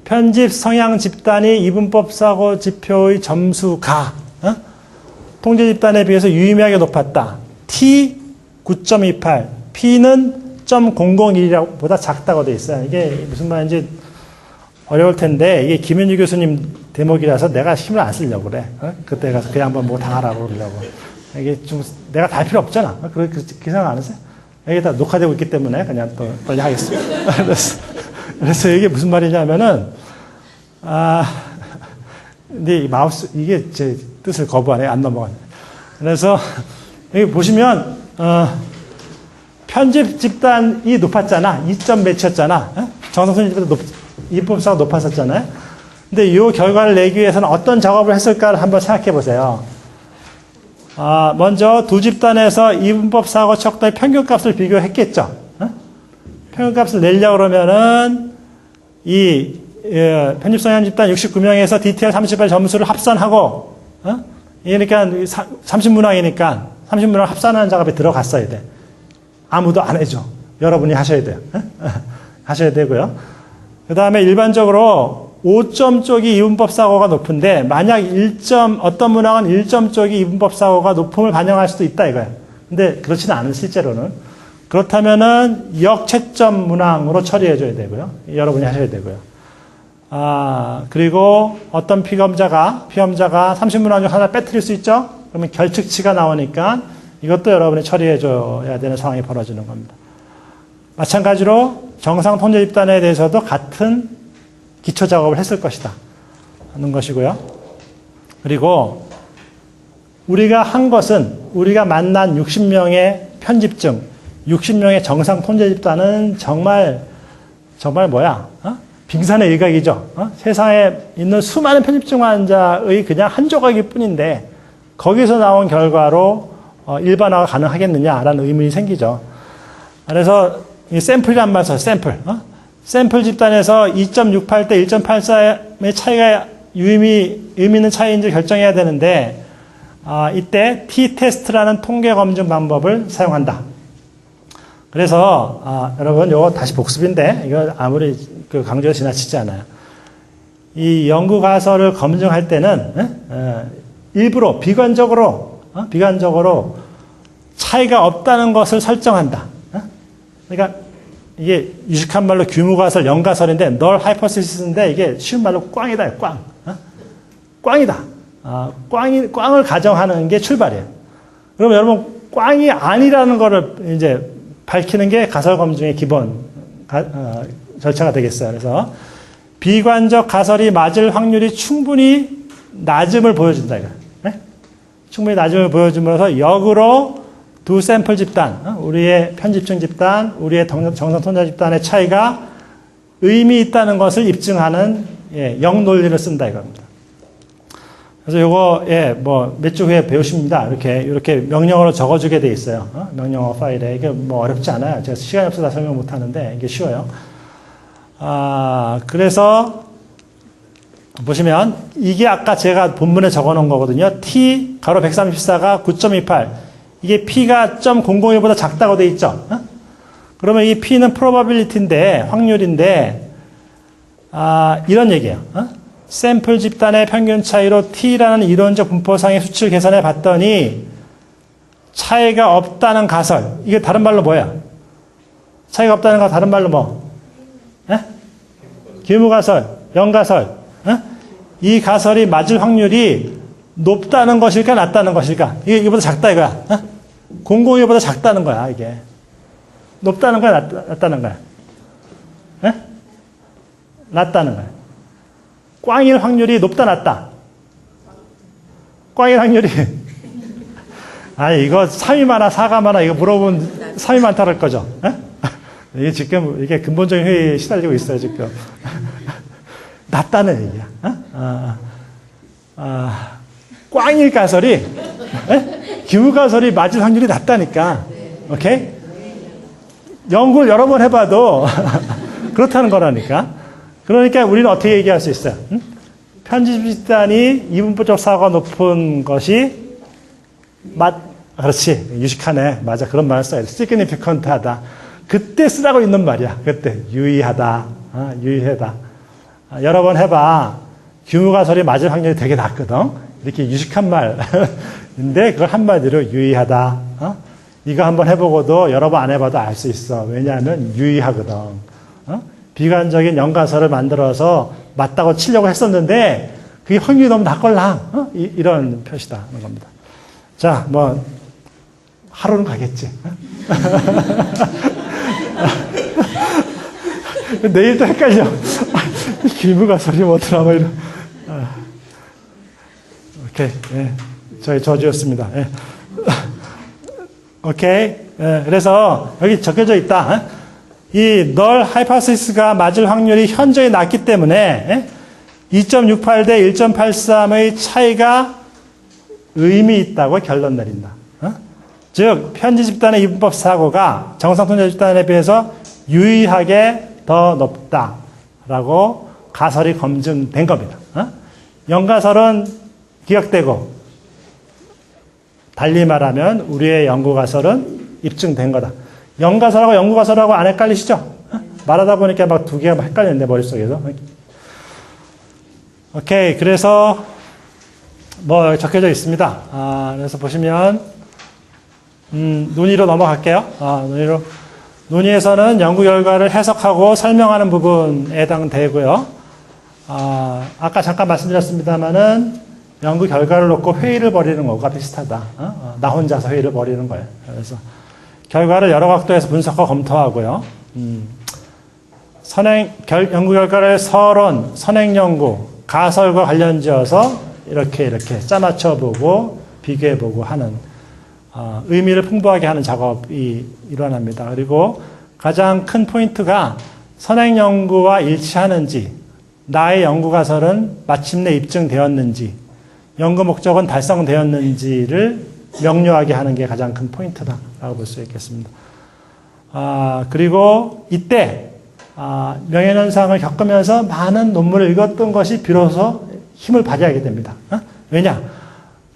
편집 성향 집단이 이분법 사고 지표의 점수가 통제 집단에 비해서 유의미하게 높았다. T 9.28, P는 0.001보다 작다고 되어 있어요. 이게 무슨 말인지 어려울 텐데 이게 김현주 교수님 대목이라서 내가 힘을 안 쓰려고 그래. 그때 가서 그 양반 뭐 당하라고 그러려고. 이게 좀 내가 다 할 필요 없잖아. 그 생각 안 하세요? 이게 다 녹화되고 있기 때문에 그냥 또 빨리 하겠습니다. 그래서 이게 무슨 말이냐면은 근데 이 마우스 이게 제 뜻을 거부하네. 안 넘어가네. 그래서 여기 보시면 편집 집단이 높았잖아. 2점 몇이었잖아. 정상순위 집단 이분법사가 높았었잖아요. 근데 이 결과를 내기 위해서는 어떤 작업을 했을까를 한번 생각해 보세요. 먼저 두 집단에서 이분법사하고 척도의 평균값을 비교했겠죠. 평균값을 내려고 그러면은 이 편집성향 집단 69명에서 DTR 30의 점수를 합산하고 그러니까 30문항이니까 30문항 합산하는 작업에 들어갔어야 돼. 아무도 안 해줘. 여러분이 하셔야 돼요. 하셔야 되고요. 그 다음에 일반적으로 5점 쪽이 이분법 사고가 높은데 만약 어떤 문항은 1점 쪽이 이분법 사고가 높음을 반영할 수도 있다 이거예요. 근데 그렇지는 않은 실제로는. 그렇다면은 역채점 문항으로 처리해 줘야 되고요. 여러분이 하셔야 되고요. 그리고 어떤 피검자가 30문항 중 하나 빼뜨릴 수 있죠? 그러면 결측치가 나오니까 이것도 여러분이 처리해 줘야 되는 상황이 벌어지는 겁니다. 마찬가지로 정상 통제 집단에 대해서도 같은 기초 작업을 했을 것이다 하는 것이고요. 그리고 우리가 한 것은 우리가 만난 60명의 편집증, 60명의 정상 통제 집단은 정말 뭐야? 빙산의 일각이죠. 세상에 있는 수많은 편집증 환자의 그냥 한 조각일 뿐인데 거기서 나온 결과로 일반화가 가능하겠느냐라는 의문이 생기죠. 그래서 이 샘플이란 말 써요. 샘플. 샘플 집단에서 2.68 대 1.84의 차이가 의미 있는 차이인지 결정해야 되는데, 이때 t-테스트라는 통계 검증 방법을 사용한다. 그래서 여러분 이거 다시 복습인데 이거 아무리 강조가 지나치지 않아요. 이 연구 가설을 검증할 때는 일부러 비관적으로 차이가 없다는 것을 설정한다. 그러니까 이게 유식한 말로 규모 가설, 영 가설인데 널 하이포시스인데 이게 쉬운 말로 꽝이다. 꽝. 꽝이다. 꽝을 가정하는 게 출발이에요. 그럼 여러분 꽝이 아니라는 거를 이제 밝히는 게 가설 검증의 기본 절차가 되겠어요. 그래서 비관적 가설이 맞을 확률이 충분히 낮음을 보여준다. 이거. 네? 충분히 낮음을 보여주면서 역으로 두 샘플 집단, 우리의 편집층 집단, 우리의 정상 통자 집단의 차이가 의미 있다는 것을 입증하는 영 논리를 쓴다 이겁니다. 그래서 요거 몇 주 후에 배우십니다. 이렇게 명령어로 적어주게 돼 있어요. 명령어 파일에 이게 뭐 어렵지 않아요. 제가 시간이 없어서 설명 못 하는데 이게 쉬워요. 그래서 보시면 이게 아까 제가 본문에 적어놓은 거거든요. t 가로 134가 9.28 이게 p가 0.001보다 작다고 돼 있죠. 그러면 이 p는 probability인데 확률인데 이런 얘기예요. 샘플 집단의 평균 차이로 t라는 이론적 분포상의 수치를 계산해 봤더니 차이가 없다는 가설. 이게 다른 말로 뭐야? 차이가 없다는 거 다른 말로 뭐? 규모가설, 영가설. 이 가설이 맞을 확률이 높다는 것일까 낮다는 것일까? 이게 이거보다 작다 이거야. 002보다 작다는 거야 이게. 높다는 거야 낮다는 거야? 낮다는 거야. 꽝일 확률이 높다 낮다. 꽝일 확률이 이거 3이 많아 4가 많아 이거 물어보면 3이 많다 그럴 거죠. 이게 지금 이게 근본적인 회의에 시달리고 있어요 지금. 낮다는 얘기야. 꽝일 가설이 규모 가설이 맞을 확률이 낮다니까. 오케이? 연구를 여러 번 해봐도 그렇다는 거라니까. 그러니까 우리는 어떻게 얘기할 수 있어요? 편집 집단이 이분법적 사고가 높은 것이 그렇지. 유식하네. 맞아. 그런 말을 써야 돼. significant하다. 그때 쓰라고 있는 말이야. 그때. 유의하다. 유의하다. 여러 번 해봐. 규모 가설이 맞을 확률이 되게 낮거든. 이렇게 유식한 말인데 그걸 한마디로 유의하다. 이거 한번 해보고도 여러 번 안 해봐도 알 수 있어. 왜냐하면 유의하거든. 비관적인 영가설을 만들어서 맞다고 치려고 했었는데 그게 확률이 너무 낮걸랑. 이런 표시다 하는 겁니다. 자, 뭐 하루는 가겠지. 내일도 헷갈려. 규모 가설이 뭐더라 뭐 이런. 오케이. 저희 저주였습니다. 오케이. 그래서 여기 적혀져 있다. 이 널 하이포시스가 맞을 확률이 현저히 낮기 때문에 2.68 대 1.83의 차이가 의미 있다고 결론 내린다. 즉 편집 집단의 이분법 사고가 정상 통자 집단에 비해서 유의하게 더 높다라고 가설이 검증된 겁니다. 영가설은 기각되고 달리 말하면 우리의 연구가설은 입증된 거다. 영가설하고 연구가설하고 안 헷갈리시죠? 말하다 보니까 막 두 개가 막 헷갈리는데 머릿속에서. 오케이. 그래서 뭐 적혀져 있습니다. 그래서 보시면 논의로 넘어갈게요. 논의에서는 연구 결과를 해석하고 설명하는 부분에 해당되고요. 아까 잠깐 말씀드렸습니다만은 연구 결과를 놓고 회의를 벌이는 것과 비슷하다. 나 혼자서 회의를 벌이는 거예요. 그래서 결과를 여러 각도에서 분석하고 검토하고요. 연구 결과를 서론, 선행연구, 가설과 관련지어서 이렇게 짜맞춰보고 비교해보고 하는 의미를 풍부하게 하는 작업이 일어납니다. 그리고 가장 큰 포인트가 선행연구와 일치하는지, 나의 연구가설은 마침내 입증되었는지, 연구 목적은 달성되었는지를 명료하게 하는 게 가장 큰 포인트다라고 볼 수 있겠습니다. 그리고 이때 명예훼손상을 겪으면서 많은 논문을 읽었던 것이 비로소 힘을 발휘하게 됩니다. 왜냐?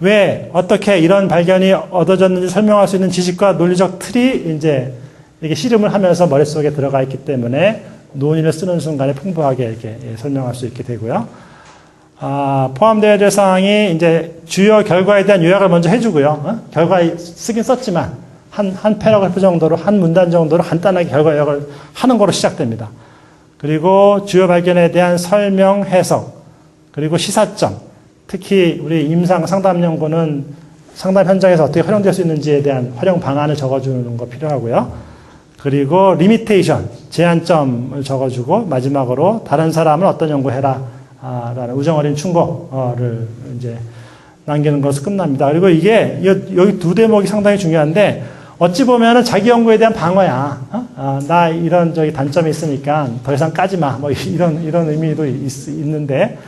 왜 어떻게 이런 발견이 얻어졌는지 설명할 수 있는 지식과 논리적 틀이 이제 이렇게 씨름을 하면서 머릿속에 들어가 있기 때문에 논의를 쓰는 순간에 풍부하게 이렇게 설명할 수 있게 되고요. 포함되어야 될 사항이 이제 주요 결과에 대한 요약을 먼저 해주고요. 결과 쓰긴 썼지만 한 패러그래프 정도로, 한 문단 정도로 간단하게 결과 요약을 하는 거로 시작됩니다. 그리고 주요 발견에 대한 설명, 해석, 그리고 시사점, 특히 우리 임상 상담 연구는 상담 현장에서 어떻게 활용될 수 있는지에 대한 활용 방안을 적어주는 거 필요하고요. 그리고 리미테이션, 제한점을 적어주고 마지막으로 다른 사람은 어떤 연구해라 라는 우정어린 충고를 이제 남기는 것으로 끝납니다. 그리고 이게 여기 두 대목이 상당히 중요한데 어찌 보면은 자기 연구에 대한 방어야. 나 이런 단점이 있으니까 더 이상 까지 마. 뭐 이런 의미도 있는데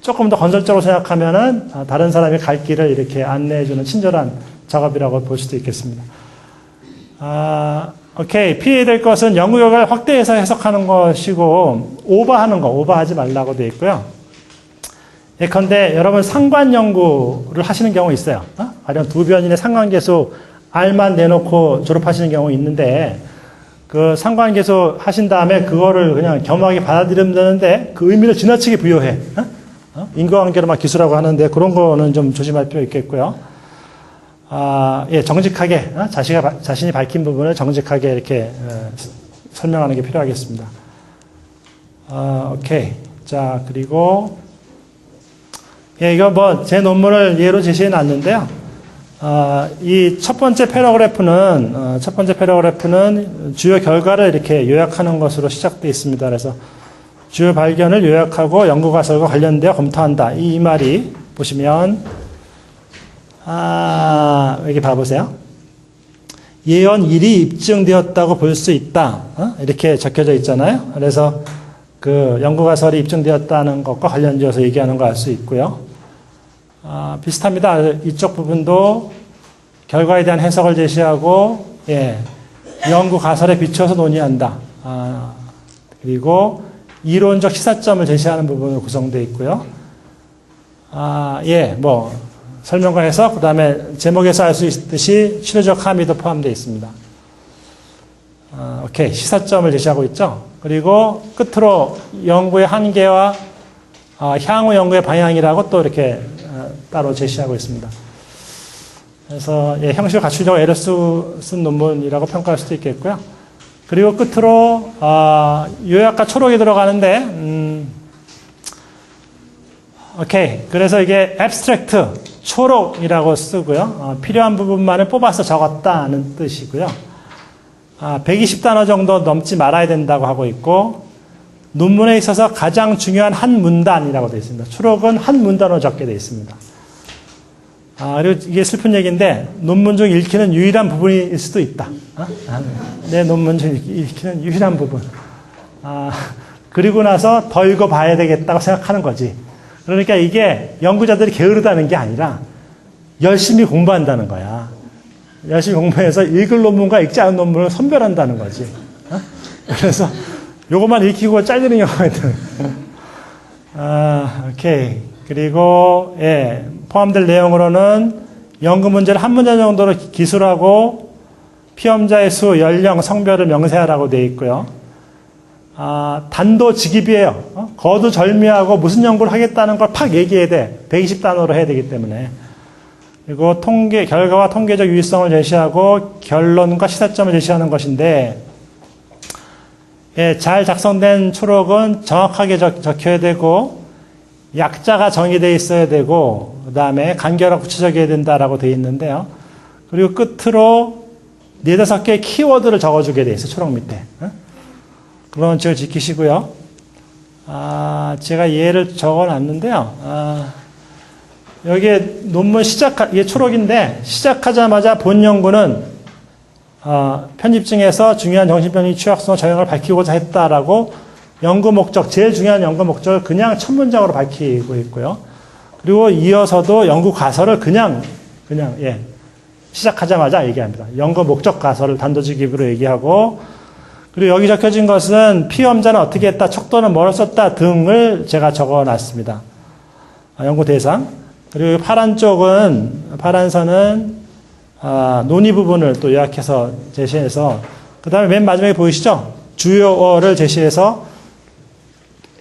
조금 더 건설적으로 생각하면은 다른 사람이 갈 길을 이렇게 안내해주는 친절한 작업이라고 볼 수도 있겠습니다. 오케이. 피해야 될 것은 연구 결과를 확대해서 해석하는 것이고, 오버하지 말라고 되어 있고요. 예컨대 여러분 상관 연구를 하시는 경우 있어요. 가령 두 변인의 상관계수 R만 내놓고 졸업하시는 경우 있는데, 그 상관계수 하신 다음에 그거를 그냥 겸하게 받아들이면 되는데, 그 의미를 지나치게 부여해. 인과관계로 막 기술하고 하는데, 그런 거는 좀 조심할 필요 있겠고요. 정직하게, 자신이 밝힌 부분을 정직하게 이렇게, 설명하는 게 필요하겠습니다. 오케이. 자, 그리고, 이거 제 논문을 예로 제시해 놨는데요. 이 첫 번째 패러그래프는 주요 결과를 이렇게 요약하는 것으로 시작되어 있습니다. 그래서 주요 발견을 요약하고 연구 가설과 관련되어 검토한다. 이 말이 보시면, 여기 봐보세요. 예언 1이 입증되었다고 볼 수 있다. 이렇게 적혀져 있잖아요. 그래서 그 연구 가설이 입증되었다는 것과 관련지어서 얘기하는 거 알 수 있고요. 비슷합니다. 이쪽 부분도 결과에 대한 해석을 제시하고, 연구 가설에 비춰서 논의한다. 그리고 이론적 시사점을 제시하는 부분으로 구성되어 있고요. 설명과 해석, 그 다음에 제목에서 알 수 있듯이 실효적 함의도 포함되어 있습니다. 오케이. 시사점을 제시하고 있죠. 그리고 끝으로 연구의 한계와 향후 연구의 방향이라고 또 이렇게 따로 제시하고 있습니다. 그래서 형식을 갖추려고 애를 쓴 논문이라고 평가할 수도 있겠고요. 그리고 끝으로 요약과 초록이 들어가는데 오케이. 그래서 이게 abstract, 초록이라고 쓰고요. 필요한 부분만을 뽑아서 적었다는 뜻이고요. 120단어 정도 넘지 말아야 된다고 하고 있고, 논문에 있어서 가장 중요한 한 문단이라고 되어 있습니다. 초록은 한 문단으로 적게 되어 있습니다. 그리고 이게 슬픈 얘기인데, 논문 중 읽히는 유일한 부분일 수도 있다. 내 논문 중 읽히는 유일한 부분. 그리고 나서 더 읽어봐야 되겠다고 생각하는 거지. 그러니까 이게 연구자들이 게으르다는 게 아니라 열심히 공부한다는 거야. 열심히 공부해서 읽을 논문과 읽지 않은 논문을 선별한다는 거지. 그래서 요것만 읽히고 잘리는 경우가 있다. 오케이. 그리고, 포함될 내용으로는 연구 문제를 한 문제 정도로 기술하고 피험자의 수, 연령, 성별을 명세하라고 되어 있고요. 단도직입이에요. 거두절미하고 무슨 연구를 하겠다는 걸 팍 얘기해야 돼. 120단어로 해야 되기 때문에. 그리고 결과와 통계적 유의성을 제시하고 결론과 시사점을 제시하는 것인데, 잘 작성된 초록은 정확하게 적혀야 되고, 약자가 정의되어 있어야 되고, 그 다음에 간결하고 구체적이어야 된다라고 되어 있는데요. 그리고 끝으로 4-5개의 키워드를 적어주게 되어 있어요. 초록 밑에. 그런 원칙을 지키시고요. 제가 예를 적어놨는데요. 여기에 논문 이게 초록인데, 시작하자마자 본 연구는, 편집증에서 중요한 정신병리 취약성 저형을 밝히고자 했다라고 연구 목적, 제일 중요한 연구 목적을 그냥 첫 문장으로 밝히고 있고요. 그리고 이어서도 연구 가설을 그냥, 시작하자마자 얘기합니다. 연구 목적 가설을 단도직입으로 얘기하고, 그리고 여기 적혀진 것은 피험자는 어떻게 했다, 척도는 뭐를 썼다 등을 제가 적어놨습니다. 연구 대상. 그리고 파란 쪽은, 파란 선은 논의 부분을 또 요약해서 제시해서, 그 다음에 맨 마지막에 보이시죠? 주요어를 제시해서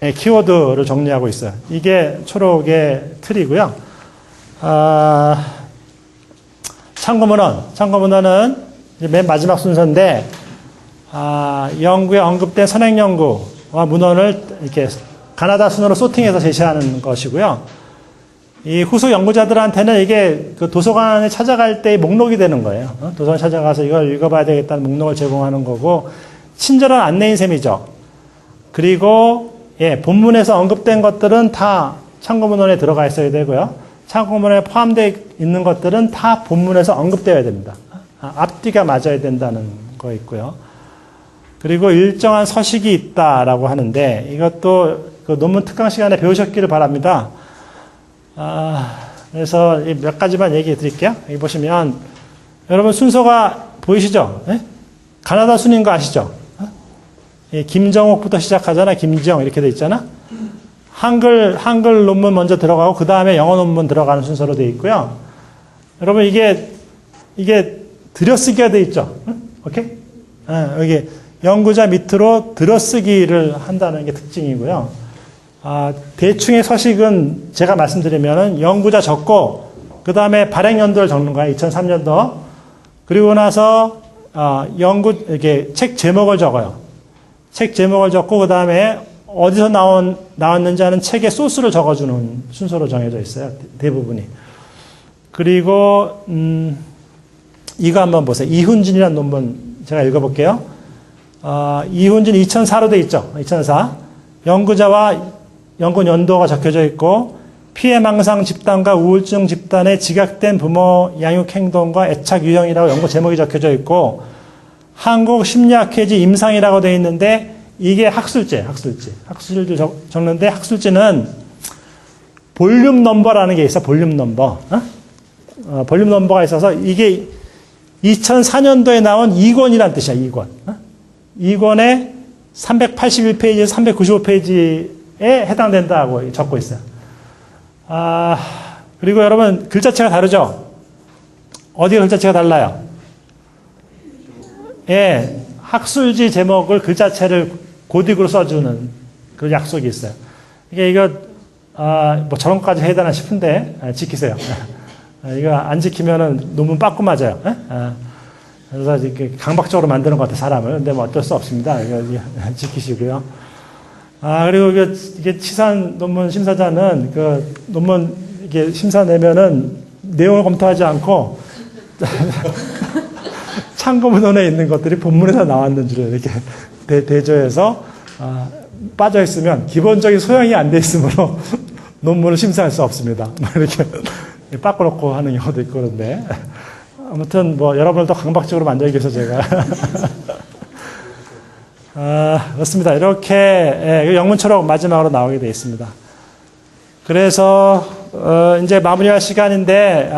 키워드를 정리하고 있어요. 이게 초록의 틀이고요. 참고문헌은 맨 마지막 순서인데, 연구에 언급된 선행 연구와 문헌을 이렇게 가나다 순으로 소팅해서 제시하는 것이고요. 이 후속 연구자들한테는 이게 그 도서관에 찾아갈 때의 목록이 되는 거예요. 도서관 찾아가서 이걸 읽어봐야 되겠다는 목록을 제공하는 거고, 친절한 안내인 셈이죠. 그리고 본문에서 언급된 것들은 다 참고문헌에 들어가 있어야 되고요. 참고문헌에 포함되어 있는 것들은 다 본문에서 언급되어야 됩니다. 앞뒤가 맞아야 된다는 거 있고요. 그리고 일정한 서식이 있다라고 하는데, 이것도 그 논문 특강 시간에 배우셨기를 바랍니다. 그래서 몇 가지만 얘기해 드릴게요. 여기 보시면, 여러분 순서가 보이시죠? 가나다 순인 거 아시죠? 김정옥부터 시작하잖아. 김정 이렇게 돼 있잖아. 한글 논문 먼저 들어가고 그 다음에 영어 논문 들어가는 순서로 돼 있고요. 여러분 이게 들여쓰기가 돼 있죠. 오케이? 여기 연구자 밑으로 들여쓰기를 한다는 게 특징이고요. 대충의 서식은 제가 말씀드리면은 연구자 적고 그 다음에 발행 연도를 적는 거야. 2003년도. 그리고 나서 이렇게 책 제목을 적어요. 책 제목을 적고 그 다음에 어디서 나왔는지 하는 책의 소스를 적어주는 순서로 정해져 있어요. 대부분이. 그리고 이거 한번 보세요. 이훈진이라는 논문 제가 읽어볼게요. 이훈진 2004로 돼 있죠. 2004. 연구자와 연구 연도가 적혀져 있고 피해망상 집단과 우울증 집단의 지각된 부모 양육 행동과 애착 유형이라고 연구 제목이 적혀져 있고 한국 심리학회지 임상이라고 되어 있는데 이게 학술지를 적는데 학술지는 볼륨 넘버라는 게 있어. 볼륨 넘버. 볼륨 넘버가 있어서 이게 2004년도에 나온 2권이란 뜻이야. 2권. 2권에 381페이지에서 395페이지에 해당된다고 적고 있어요. 그리고 여러분 글자체가 다르죠? 어디가 글자체가 달라요? 예, 학술지 제목을 글자체를 고딕으로 써주는 그런 약속이 있어요. 이거 뭐 저런 것까지 해야 되나 싶은데 지키세요. 이거 안 지키면은 논문 빠꾸 맞아요. 그래서 이렇게 강박적으로 만드는 것 같아 사람을. 근데 뭐 어쩔 수 없습니다. 이거 지키시고요. 그리고 이게 치산 논문 심사자는 그 논문 이게 심사 내면은 내용을 검토하지 않고 참고문헌에 있는 것들이 본문에서 나왔는지를 이렇게 대조해서 빠져 있으면 기본적인 소양이 안 돼 있으므로 논문을 심사할 수 없습니다. 이렇게 빠꾸 놓고 하는 경우도 있고 그런데 아무튼 뭐 여러분을 더 강박적으로 만들기 위해서 제가 그렇습니다. 이렇게 영문초록 마지막으로 나오게 되어 있습니다. 그래서 이제 마무리할 시간인데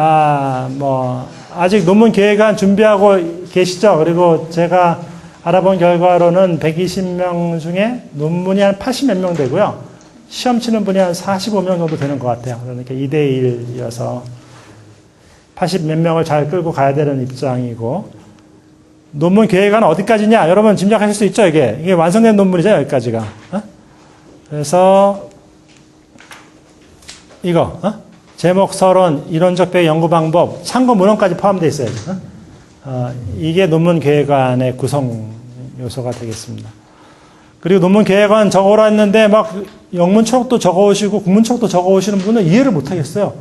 뭐 아직 논문 계획안 준비하고 계시죠? 그리고 제가 알아본 결과로는 120명 중에 논문이 한 80몇 명 되고요. 시험 치는 분이 한 45명 정도 되는 것 같아요. 그러니까 2대1이어서 80 몇 명을 잘 끌고 가야 되는 입장이고, 논문 계획안은 어디까지냐? 여러분 짐작하실 수 있죠? 이게 완성된 논문이죠, 여기까지가. 그래서 이거 제목, 서론, 이론적 배경, 연구 방법, 참고 문헌까지 포함되어 있어야죠. 이게 논문 계획안의 구성 요소가 되겠습니다. 그리고 논문 계획안 적어오라 했는데 막 영문 초록도 적어오시고 국문 초록도 적어오시는 분은 이해를 못 하겠어요.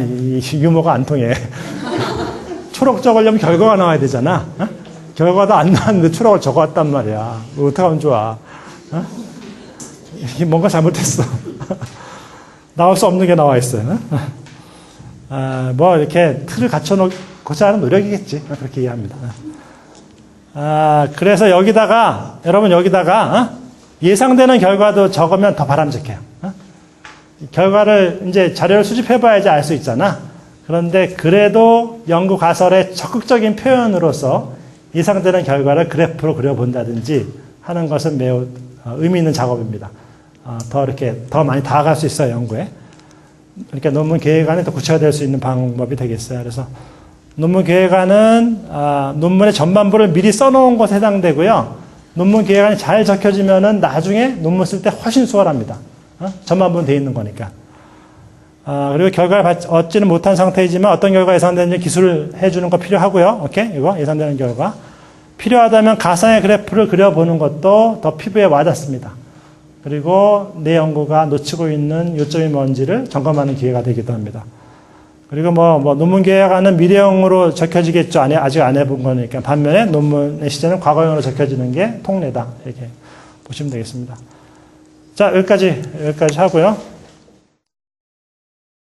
이 유머가 안 통해. 초록 적으려면 결과가 나와야 되잖아. 결과도 안 나왔는데 초록을 적어왔단 말이야. 어떻게 하면 좋아? 이게 뭔가 잘못했어. 나올 수 없는 게 나와 있어요. 뭐 이렇게 틀을 갖춰놓고자 하는 노력이겠지. 그렇게 이해합니다. 그래서 여기다가 여러분 예상되는 결과도 적으면 더 바람직해요. 결과를 이제 자료를 수집해봐야지 알 수 있잖아. 그런데 그래도 연구 가설의 적극적인 표현으로서 예상되는 결과를 그래프로 그려본다든지 하는 것은 매우 의미 있는 작업입니다. 더 이렇게 더 많이 다가갈 수 있어요, 연구에. 그러니까 논문 계획안이 더 구체화될 수 있는 방법이 되겠어요. 그래서 논문 계획안은 논문의 전반부를 미리 써놓은 것에 해당되고요. 논문 계획안이 잘 적혀지면은 나중에 논문 쓸 때 훨씬 수월합니다. 전반부는 돼 있는 거니까. 그리고 결과를 얻지는 못한 상태이지만 어떤 결과가 예상되는지 기술을 해주는 거 필요하고요. 오케이? 이거 예상되는 결과. 필요하다면 가상의 그래프를 그려보는 것도 더 피부에 와닿습니다. 그리고 내 연구가 놓치고 있는 요점이 뭔지를 점검하는 기회가 되기도 합니다. 그리고 논문 계획안은 미래형으로 적혀지겠죠. 아직 안 해본 거니까. 반면에 논문의 시제는 과거형으로 적혀지는 게 통례다. 이렇게 보시면 되겠습니다. 자, 여기까지 하고요.